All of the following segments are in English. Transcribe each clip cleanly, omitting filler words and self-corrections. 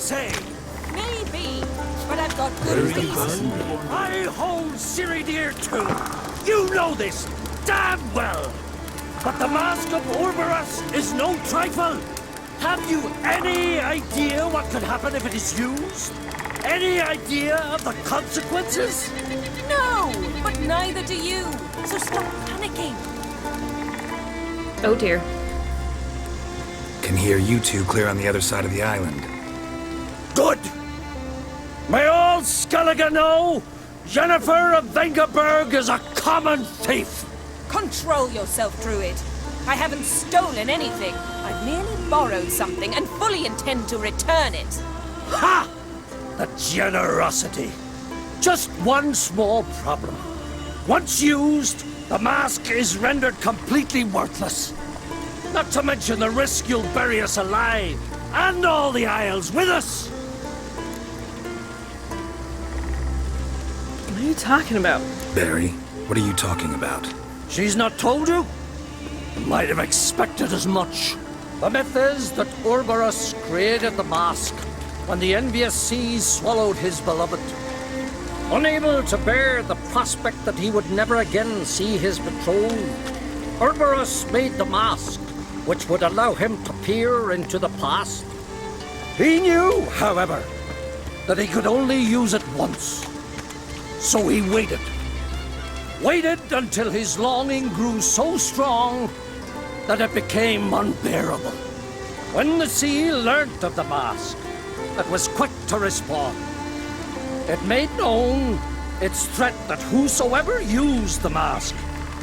say? Maybe, but I've got good reason. I hold Ciri dear too. You know this damn well. But the Mask of Orberus is no trifle. Have you any idea what could happen if it is used? Any idea of the consequences? No, but neither do you. So stop panicking. Oh dear. Can hear you two clear on the other side of the island. Good. May all Skellige know Jennifer of Vengerberg is a common thief. Control yourself, Druid. I haven't stolen anything. I've merely borrowed something and fully intend to return it. Ha! The generosity. Just one small problem. Once used, the mask is rendered completely worthless. Not to mention the risk you'll bury us alive, and all the Isles with us. What are you talking about? Barry, what are you talking about? She's not told you? Might have expected as much. The myth is that Orberus created the mask when the envious seas swallowed his beloved. Unable to bear the prospect that he would never again see his betrothed, Orberus made the mask, which would allow him to peer into the past. He knew, however, that he could only use it once. So he waited. Waited until his longing grew so strong that it became unbearable. When the sea learnt of the mask, it was quick to respond. It made known its threat that whosoever used the mask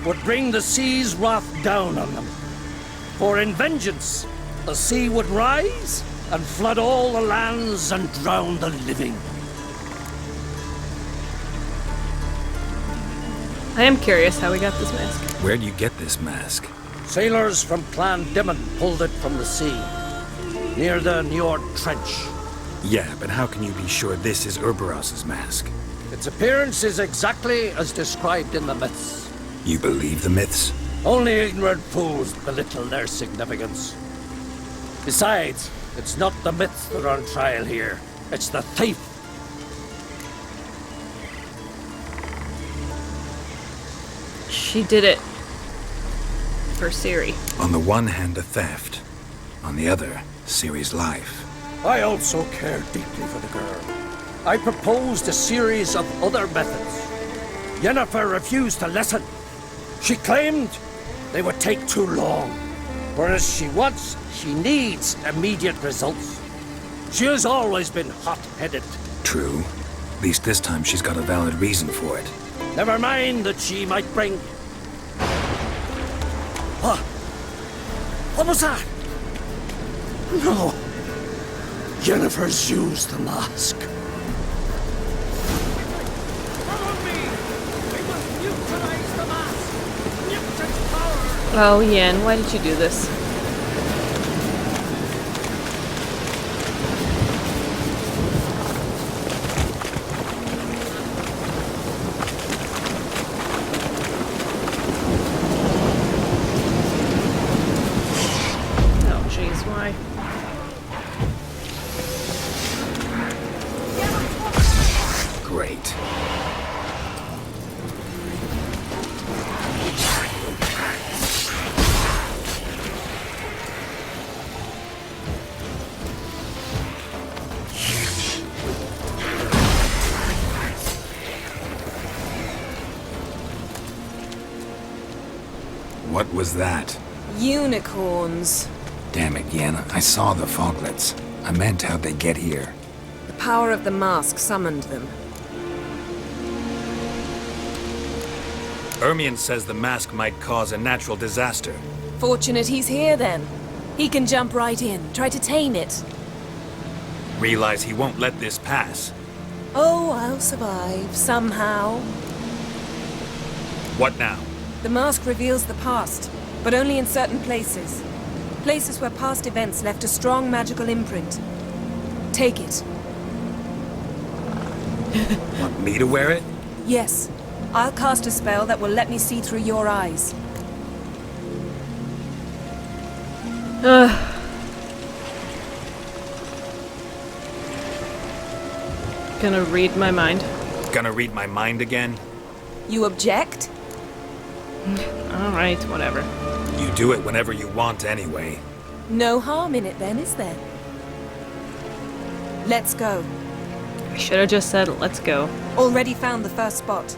would bring the sea's wrath down on them. For in vengeance, the sea would rise and flood all the lands and drown the living. I am curious how we got this mask. Where'd you get this mask? Sailors from Clan Dimon pulled it from the sea, near the Njord Trench. Yeah, but how can you be sure this is Orberus's mask? Its appearance is exactly as described in the myths. You believe the myths? Only ignorant fools belittle their significance. Besides, it's not the myths that are on trial here. It's the thief. She did it for Ciri. On the one hand, a theft. On the other, Ciri's life. I also care deeply for the girl. I proposed a series of other methods. Yennefer refused to listen. She claimed they would take too long, whereas she needs immediate results. She has always been hot-headed. True. At least this time she's got a valid reason for it. Never mind that she might bring... What was that? No. Jennifer's used the mask. Follow me! We must neutralize the mask! Nip its power! Oh, Yen, why did you do this? Oh, jeez, why? Great. What was that? Unicorns. Damn it, Yen. I saw the foglets. I meant how'd they get here. The power of the mask summoned them. Ermion says the mask might cause a natural disaster. Fortunate he's here then. He can jump right in, try to tame it. Realize he won't let this pass. Oh, I'll survive, somehow. What now? The mask reveals the past, but only in certain places. Places where past events left a strong magical imprint. Take it. Want me to wear it? Yes. I'll cast a spell that will let me see through your eyes. Gonna read my mind. Gonna read my mind again? You object? Alright, whatever. You do it whenever you want anyway. No harm in it then, is there? Let's go. I should have just said, let's go. Already found the first spot.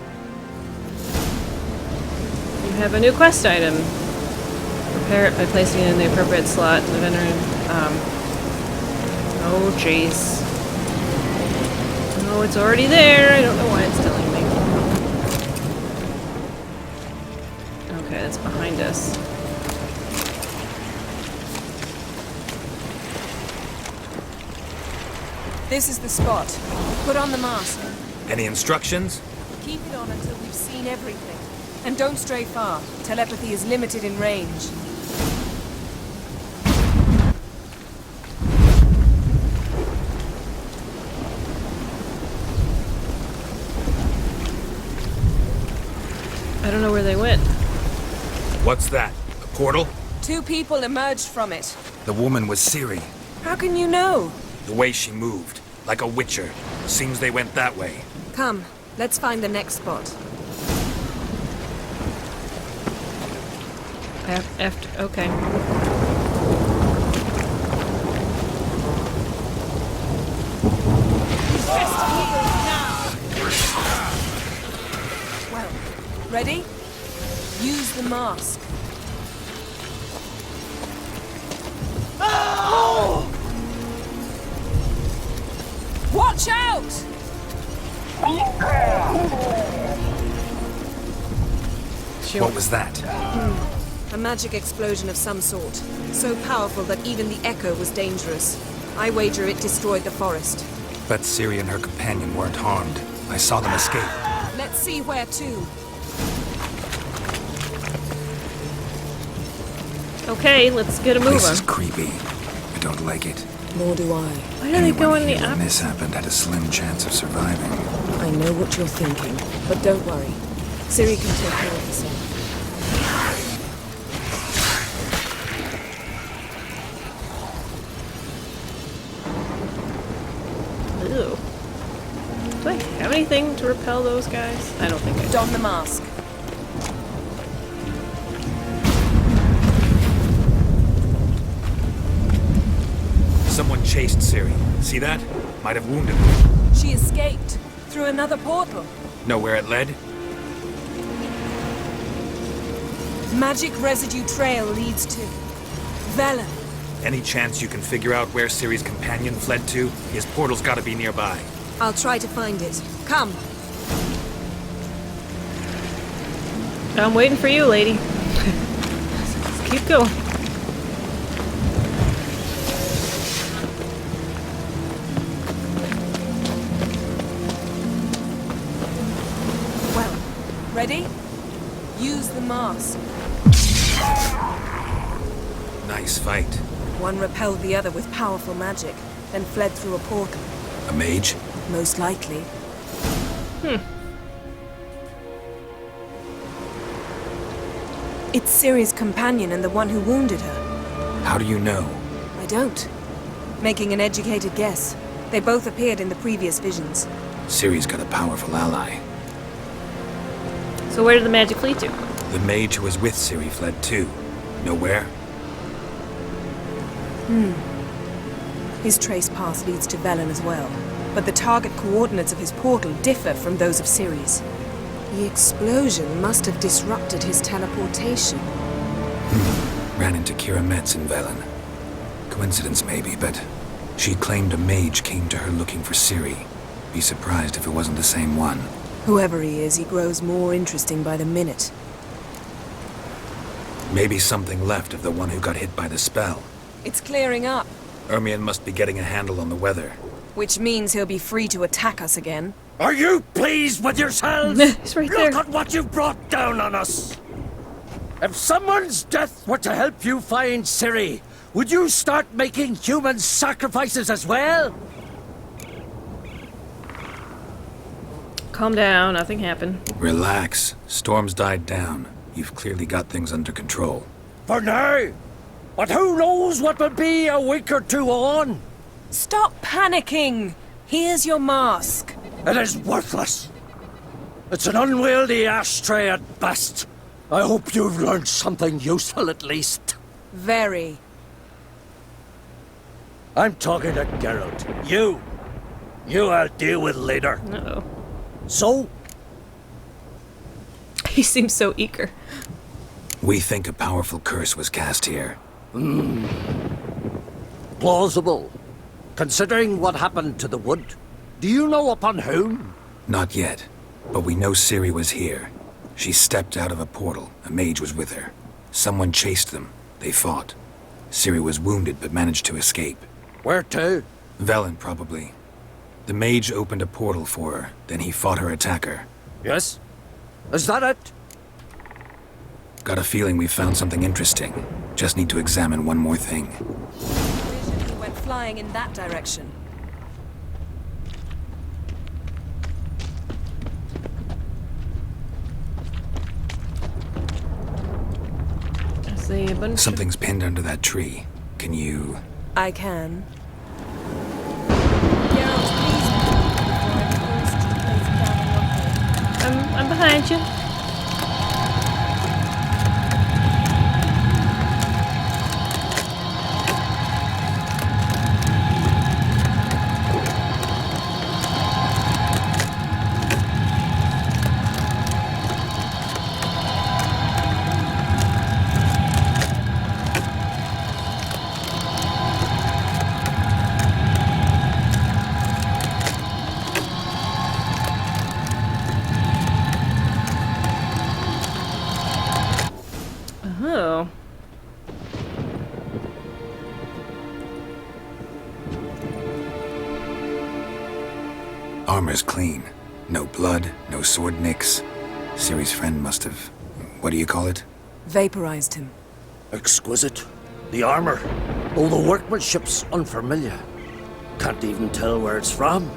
You have a new quest item. Prepare it by placing it in the appropriate slot in the vendor. Oh, jeez. Oh, it's already there. I don't know why it's telling me. Okay, that's behind us. This is the spot. Put on the mask. Any instructions? Keep it on until we've seen everything. And don't stray far. Telepathy is limited in range. I don't know where they went. What's that? A portal? 2 people emerged from it. The woman was Ciri. How can you know? The way she moved. Like a witcher. Seems they went that way. Come, let's find the next spot. After, okay. Well, ready? Use the mask. Watch out! What was that? A magic explosion of some sort. So powerful that even the echo was dangerous. I wager it destroyed the forest. Bet Ciri and her companion weren't harmed. I saw them escape. Let's see where to. Okay, let's get a move This on. is creepy. I don't like it. Nor do I. Why do they go in the Anyone here when opposite? this happened had a slim chance of surviving. I know what you're thinking, but don't worry. Ciri can take care of herself. Ew. Do I have anything to repel those guys? I don't think I do. Don the mask. Someone chased Ciri. See that? Might have wounded her. She escaped through another portal. Know where it led? Magic residue trail leads to Velen. Any chance you can figure out where Ciri's companion fled to? His portal's gotta be nearby. I'll try to find it. Come. I'm waiting for you, lady. Let's keep going. Well, ready? Use the mask. Nice fight. One repelled the other with powerful magic, then fled through a portal. A mage? Most likely. It's Ciri's companion and the one who wounded her. How do you know? I don't. Making an educated guess. They both appeared in the previous visions. Ciri's got a powerful ally. So where did the magic lead to? The mage who was with Ciri fled too. Know where? His trace path leads to Velen as well. But the target coordinates of his portal differ from those of Ciri's. The explosion must have disrupted his teleportation. Ran into Kira Metz in Velen. Coincidence maybe, but she claimed a mage came to her looking for Ciri. Be surprised if it wasn't the same one. Whoever he is, he grows more interesting by the minute. Maybe something left of the one who got hit by the spell. It's clearing up, Ermion must be getting a handle on the weather. which means he'll be free to attack us again. Are you pleased with yourselves? It's right Look there. at what you've brought down on us. If someone's death were to help you find Ciri, would you start making human sacrifices as well? Calm down, nothing happened. Relax. Storm's died down. You've clearly got things under control. For now. But who knows what will be a week or two on? Stop panicking! Here's your mask. It is worthless. It's an unwieldy ashtray at best. I hope you've learned something useful at least. Very. I'm talking to Geralt. You I'll deal with later. Uh-oh. So, He seems so eager. We think a powerful curse was cast here. plausible. Considering what happened to the wood, do you know upon whom? Not yet, but we know Ciri was here. She stepped out of a portal. A mage was with her. Someone chased them. They fought. Ciri was wounded but managed to escape. Where to? Velen, probably. The mage opened a portal for her, then he fought her attacker. Yes? Is that it? Got a feeling we found something interesting. Just need to examine one more thing. Vision went flying in that direction. I see a bunch Something's pinned under that tree. Can you... I can. Geralt, please before I forced you place it down in one hole. I'm behind you. Oh. Armor's clean. No blood, no sword nicks. Ciri's friend must have... What do you call it? Vaporized him. Exquisite. The armor, though the workmanship's unfamiliar. Can't even tell where it's from.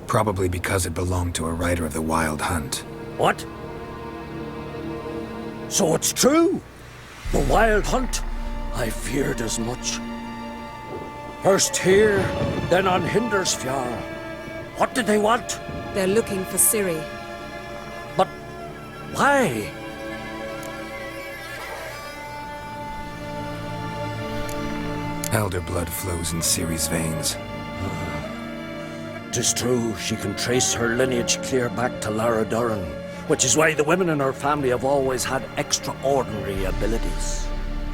Probably because it belonged to a rider of the Wild Hunt. What? So it's true? The Wild Hunt? I feared as much. First here, then on Hindersfjall. What did they want? They're looking for Ciri. But why? Elder blood flows in Ciri's veins. 'Tis true, she can trace her lineage clear back to Lara Duran, which is why the women in her family have always had extraordinary abilities.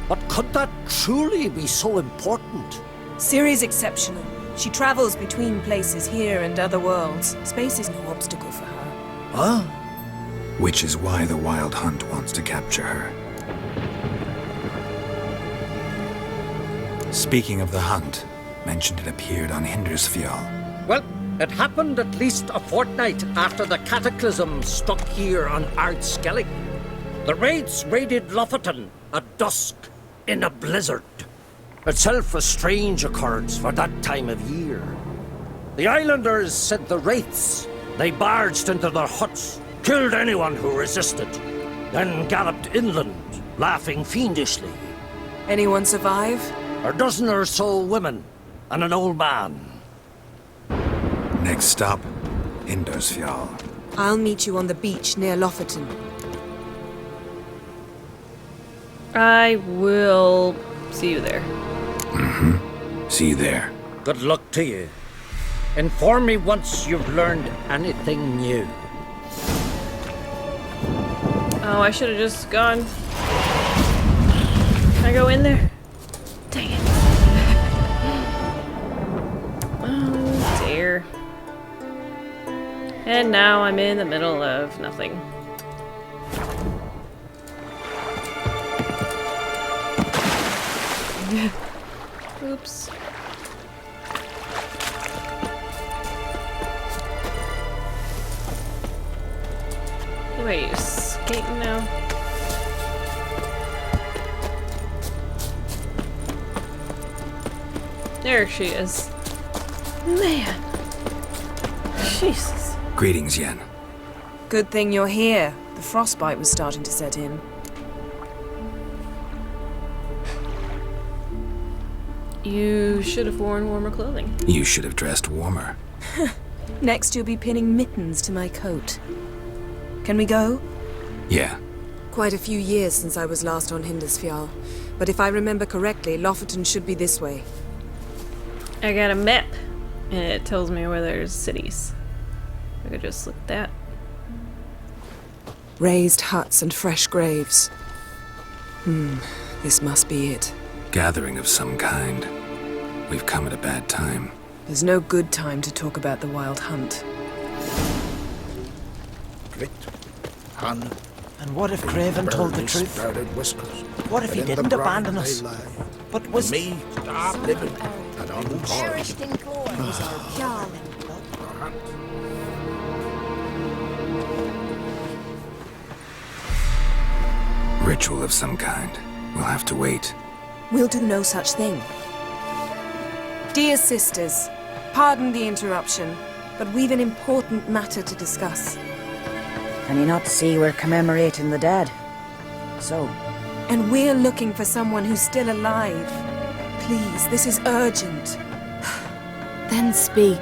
But could that truly be so important? Ciri's exceptional. She travels between places here and other worlds. Space is no obstacle for her. Huh? Which is why the Wild Hunt wants to capture her. Speaking of the hunt, mentioned it appeared on Hindersfjall. Well, it happened at least a fortnight after the cataclysm struck here on Ardskellig. The raids raided Lofoten at dusk in a blizzard. Itself a strange occurrence for that time of year. The islanders said the wraiths. They barged into their huts, killed anyone who resisted, then galloped inland, laughing fiendishly. Anyone survive? A dozen or so women and an old man. Next stop, Hindersfjall. I'll meet you on the beach near Lofoten. I will see you there. See you there. Good luck to you. Inform me once you've learned anything new. Oh, I should have just gone. Can I go in there? Dang it. Oh dear. And now I'm in the middle of nothing. Oops. Wait, you're skating now? There she is. Man. Jesus. Greetings, Yen. Good thing you're here. The frostbite was starting to set in. You should have worn warmer clothing. You should have dressed warmer. Next you'll be pinning mittens to my coat. Can we go? Yeah. Quite a few years since I was last on Hindisfjall, but if I remember correctly, Lofoten should be this way. I got a map, and it tells me where there's cities. I could just look at that. Raised huts and fresh graves. This must be it. Gathering of some kind. We've come at a bad time. There's no good time to talk about the Wild Hunt. Grit, Han, And what if Craven told the truth? What if he didn't abandon us, but was... Me, stop living and on Cherished in glory is our Jarl. Ritual of some kind. We'll have to wait. We'll do no such thing. Dear sisters, pardon the interruption, but we've an important matter to discuss. Can you not see we're commemorating the dead? So, And we're looking for someone who's still alive. Please, this is urgent. then speak.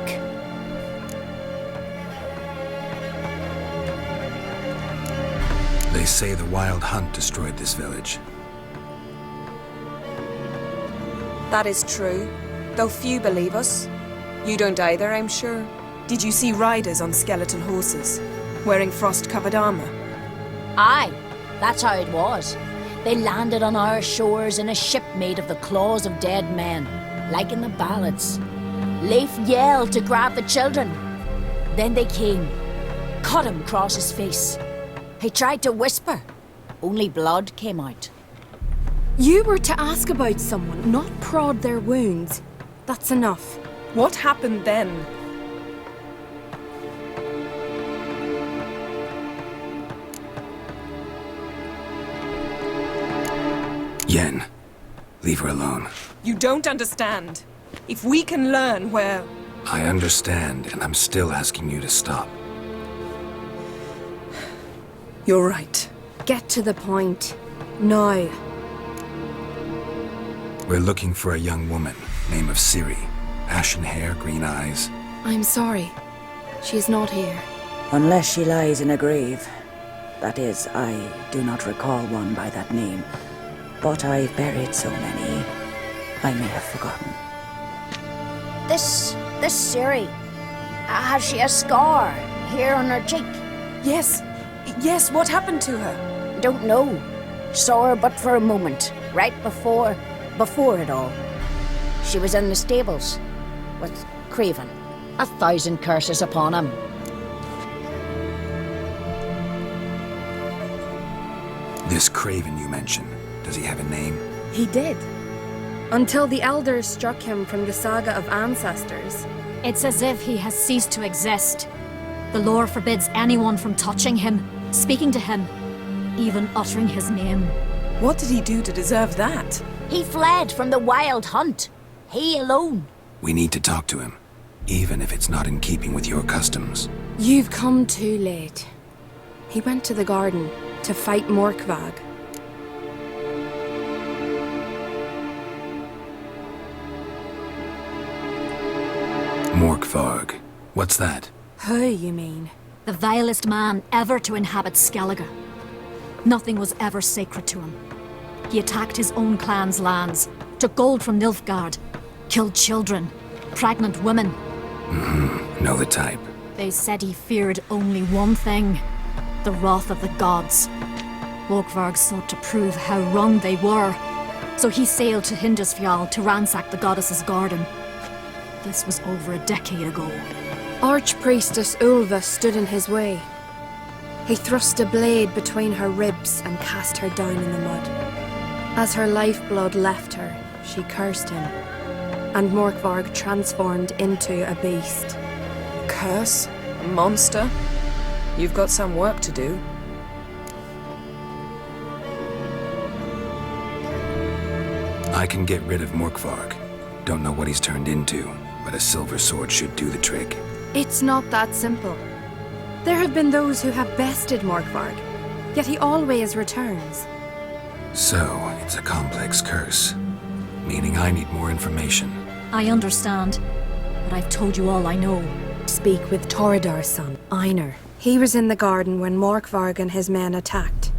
They say the Wild Hunt destroyed this village. That is true, though few believe us. You don't either, I'm sure. Did you see riders on skeletal horses, wearing frost-covered armor? Aye, that's how it was. They landed on our shores in a ship made of the claws of dead men, like in the ballads. Leif yelled to grab the children. Then they came, cut him across his face. He tried to whisper, only blood came out. You were to ask about someone, not prod their wounds. That's enough. What happened then? Yen, leave her alone. You don't understand. If we can learn where... I understand, and I'm still asking you to stop. You're right. Get to the point. Now. We're looking for a young woman, name of Ciri. Ashen hair, green eyes. I'm sorry. She is not here. Unless she lies in a grave. That is, I do not recall one by that name. But I've buried so many, I may have forgotten. This Ciri, has she a scar here on her cheek? Yes, what happened to her? Don't know. Saw her but for a moment, right before it all. She was in the stables with Craven. 1,000 curses upon him. This Craven you mentioned, does he have a name? He did. Until the elders struck him from the saga of ancestors. It's as if he has ceased to exist. The lore forbids anyone from touching him, speaking to him, even uttering his name. What did he do to deserve that? He fled from the Wild Hunt. He alone. We need to talk to him, even if it's not in keeping with your customs. You've come too late. He went to the garden to fight Morkvag. Morkvarg. What's that? Who, you mean? The vilest man ever to inhabit Skellige. Nothing was ever sacred to him. He attacked his own clan's lands, took gold from Nilfgaard, killed children, pregnant women. Know the type. They said he feared only one thing, the wrath of the gods. Morkvarg sought to prove how wrong they were, so he sailed to Hindisfjall to ransack the goddess's garden. This was over a decade ago. Archpriestess Ulva stood in his way. He thrust a blade between her ribs and cast her down in the mud. As her lifeblood left her, she cursed him, and Morkvarg transformed into a beast. Curse? A monster? You've got some work to do. I can get rid of Morkvarg. Don't know what he's turned into, but a silver sword should do the trick. It's not that simple. There have been those who have bested Morkvarg, yet he always returns. So, it's a complex curse, meaning I need more information. I understand, but I've told you all I know. Speak with Torridar's son, Einar. He was in the garden when Morkvarg and his men attacked.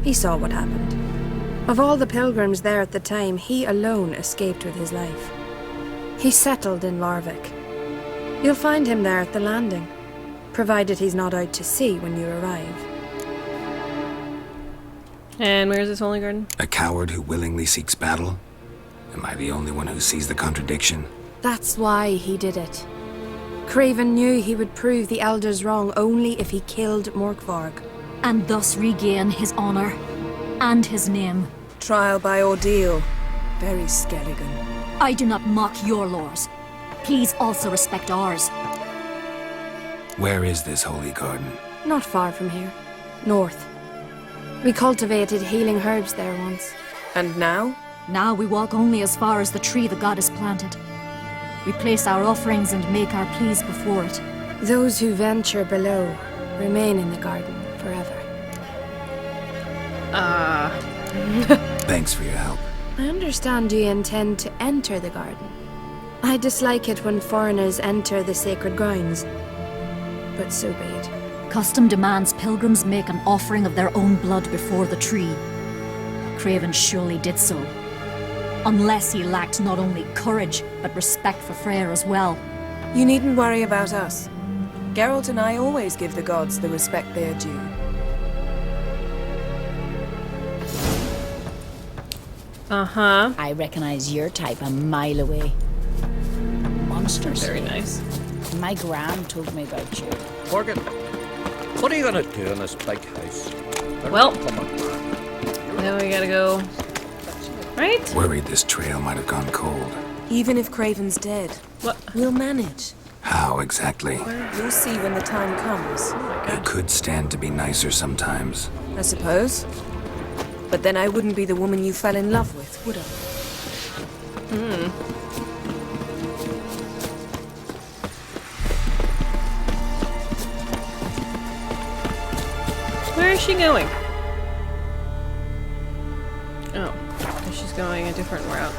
He saw what happened. Of all the pilgrims there at the time, he alone escaped with his life. He settled in Larvik. You'll find him there at the landing, provided he's not out to sea when you arrive. And where's this holy garden? A coward who willingly seeks battle? Am I the only one who sees the contradiction? That's why he did it. Craven knew he would prove the elders wrong only if he killed Morkvarg. And thus regain his honor and his name. Trial by ordeal. Very Skelligan. I do not mock your laws. Please also respect ours. Where is this holy garden? Not far from here. North. We cultivated healing herbs there once. And now? Now we walk only as far as the tree the goddess planted. We place our offerings and make our pleas before it. Those who venture below remain in the garden forever. Thanks for your help. I understand you intend to enter the garden. I dislike it when foreigners enter the sacred grounds, but so be it. Custom demands pilgrims make an offering of their own blood before the tree. Craven surely did so. Unless he lacked not only courage, but respect for Freyr as well. You needn't worry about us. Geralt and I always give the gods the respect they are due. Uh-huh. I recognize your type a mile away. Monsters. Very nice. My gran told me about you. Morgan, what are you gonna do in this big house? Well, now we gotta go. Right? Worried this trail might have gone cold. Even if Craven's dead, What? we'll manage. How exactly? You'll see when the time comes, You could stand to be nicer sometimes. I suppose. But then I wouldn't be the woman you fell in love with, would I? Where is she going? Oh, she's going a different route.